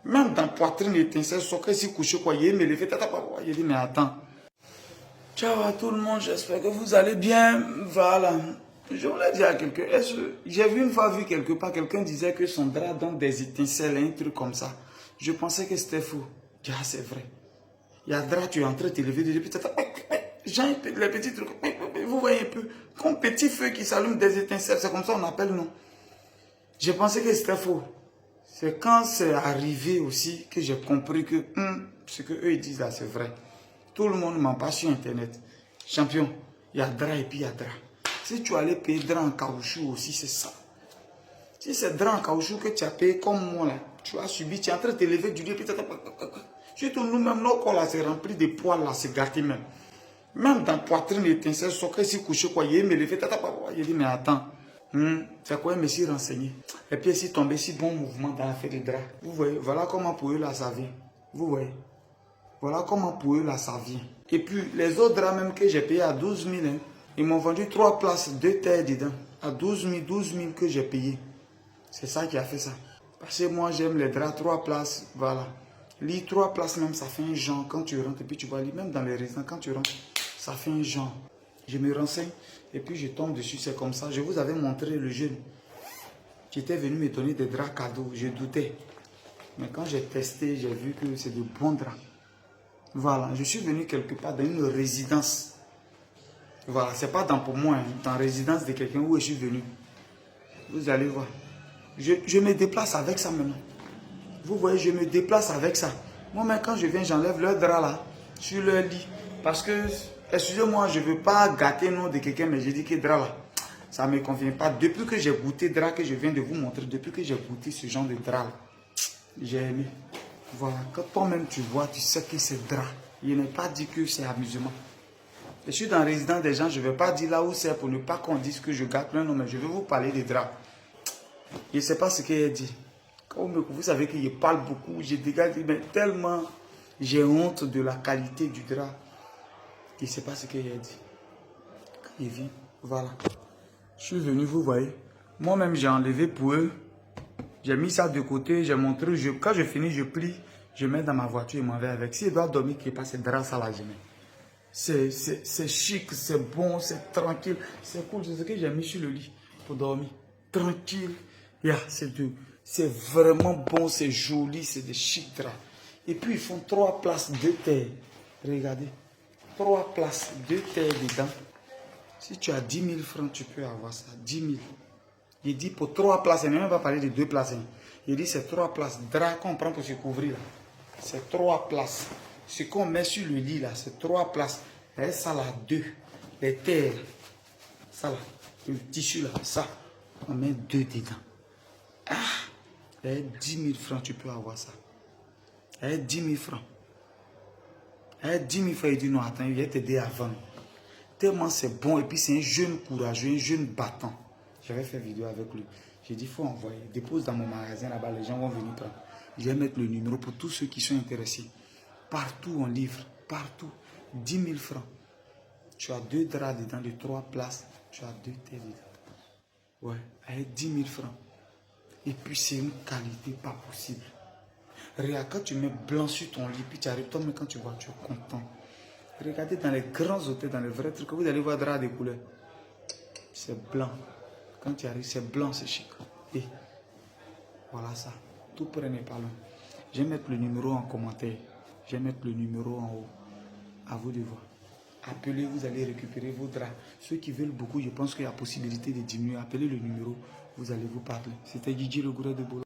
Même dans poitrine étincelle, soccer si couché quoi, il me levé, il dit mais attends. Ciao à tout le monde, j'espère que vous allez bien. Voilà. Je voulais dire à quelqu'un, j'ai vu une fois vu quelque part, quelqu'un disait que son drap donne des étincelles, un truc comme ça. Je pensais que c'était fou. Ah, c'est vrai. Il y a un drap, tu es en train de t'élever depuis Jean, les petits trucs, vous voyez un peu, comme petit feu qui s'allume des étincelles, c'est comme ça on appelle, non? Je pensais que c'était faux. C'est quand c'est arrivé aussi que j'ai compris que ce que eux disent là, c'est vrai. Tout le monde m'en passe sur Internet. Champion, il y a drap et puis il y a drap. Si tu allais payer drap en caoutchouc aussi, c'est ça. Si c'est drap en caoutchouc que tu as payé comme moi là, tu as subi, tu es en train de t'élever du lit, puis surtout nous-mêmes, nos corps là, c'est rempli de poils là, c'est gâté même. Même dans poitrine étincelle, soccer si couché quoi, il me levé, il dit mais attends, c'est quoi, je me suis renseigné. Et puis si tombé si bon mouvement dans l'affaire des draps. Vous voyez, voilà comment pour eux là ça vient. Vous voyez, voilà comment pour eux là ça vient. Et puis les autres draps même que j'ai payé à 12 000, hein, ils m'ont vendu 3 places, 2 terres dedans. À 12 000 que j'ai payé. C'est ça qui a fait ça. Parce que moi j'aime les draps, 3 places, voilà. Lit 3 places même, ça fait un genre quand tu rentres. Et puis tu vois, même dans les résidents, quand tu rentres, ça fait un genre. Je me renseigne et puis je tombe dessus, c'est comme ça. Je vous avais montré le jeune qui était venu me donner des draps cadeaux. Je doutais. Mais quand j'ai testé, j'ai vu que c'est de bons draps. Voilà, je suis venu quelque part dans une résidence. Voilà, c'est pas dans pour moi, hein, dans la résidence de quelqu'un où je suis venu. Vous allez voir. Je me déplace avec ça maintenant. Vous voyez, je me déplace avec ça. Moi-même, quand je viens, j'enlève leur drap là, sur leur lit. Parce que, excusez-moi, je ne veux pas gâter le nom de quelqu'un, mais je dis que drap là, ça ne me convient pas. Depuis que j'ai goûté drap que je viens de vous montrer, depuis que j'ai goûté ce genre de drap là, j'ai aimé. Voilà, quand toi-même tu vois, tu sais que c'est drap. Je n'ai pas dit que c'est amusement. Je suis dans la résidence des gens, je ne vais pas dire là où c'est pour ne pas qu'on dise que je gâte leur nom, mais je vais vous parler des draps. Je ne sais pas ce qu'il a dit. Vous savez que je parle beaucoup, je dégage, mais tellement j'ai honte de la qualité du drap. Je ne sais pas ce qu'il a dit. Quand il vient, voilà. Je suis venu, vous voyez. Moi-même, j'ai enlevé pour eux. J'ai mis ça de côté, j'ai montré. Quand je finis, je plie, je mets dans ma voiture et m'en vais avec. S'il doit dormir, qu'il passe, c'est drap, ça là, je mets. C'est chic, c'est bon, c'est tranquille. C'est cool, c'est ce que j'ai mis sur le lit pour dormir. Tranquille. Yeah, c'est vraiment bon, c'est joli, c'est des chic draps. Et puis ils font 3 places, 2 terres. Regardez. 3 places, 2 terres dedans. Si tu as 10 000 francs, tu peux avoir ça. 10 000. Il dit pour 3 places, il ne va pas parler de 2 places. Hein. Il dit c'est 3 places. Drap qu'on prend pour se couvrir là. C'est 3 places. Ce qu'on met sur le lit là, c'est 3 places. Et ça là, 2. Les terres. Ça là. Le tissu là, ça. On met 2 dedans. Ah! Et 10 000 francs, tu peux avoir ça. Et 10 000 francs. Et 10 000 francs, il dit non, attends, il va t'aider à vendre. Tellement c'est bon. Et puis c'est un jeune courageux, un jeune battant. J'avais fait vidéo avec lui. J'ai dit, il faut envoyer. Dépose dans mon magasin là-bas, les gens vont venir prendre. Je vais mettre le numéro pour tous ceux qui sont intéressés. Partout on livre, partout. 10 000 francs. Tu as 2 draps dedans de 3 places. Tu as 2 terres dedans. Ouais, avec 10 000 francs. Et puis c'est une qualité pas possible. Regarde, quand tu mets blanc sur ton lit, puis tu arrives, toi-même quand tu vois, tu es content. Regardez dans les grands hôtels, dans les vrais trucs, vous allez voir drap de couleur. C'est blanc. Quand tu arrives, c'est blanc, c'est chic. Et voilà ça. Tout près n'est pas loin. Je vais mettre le numéro en commentaire. Je vais mettre le numéro en haut. À vous de voir. Appelez, vous allez récupérer vos draps. Ceux qui veulent beaucoup, je pense qu'il y a possibilité de diminuer. Appelez le numéro, vous allez vous parler. C'était Guigui le gourou de Bolo.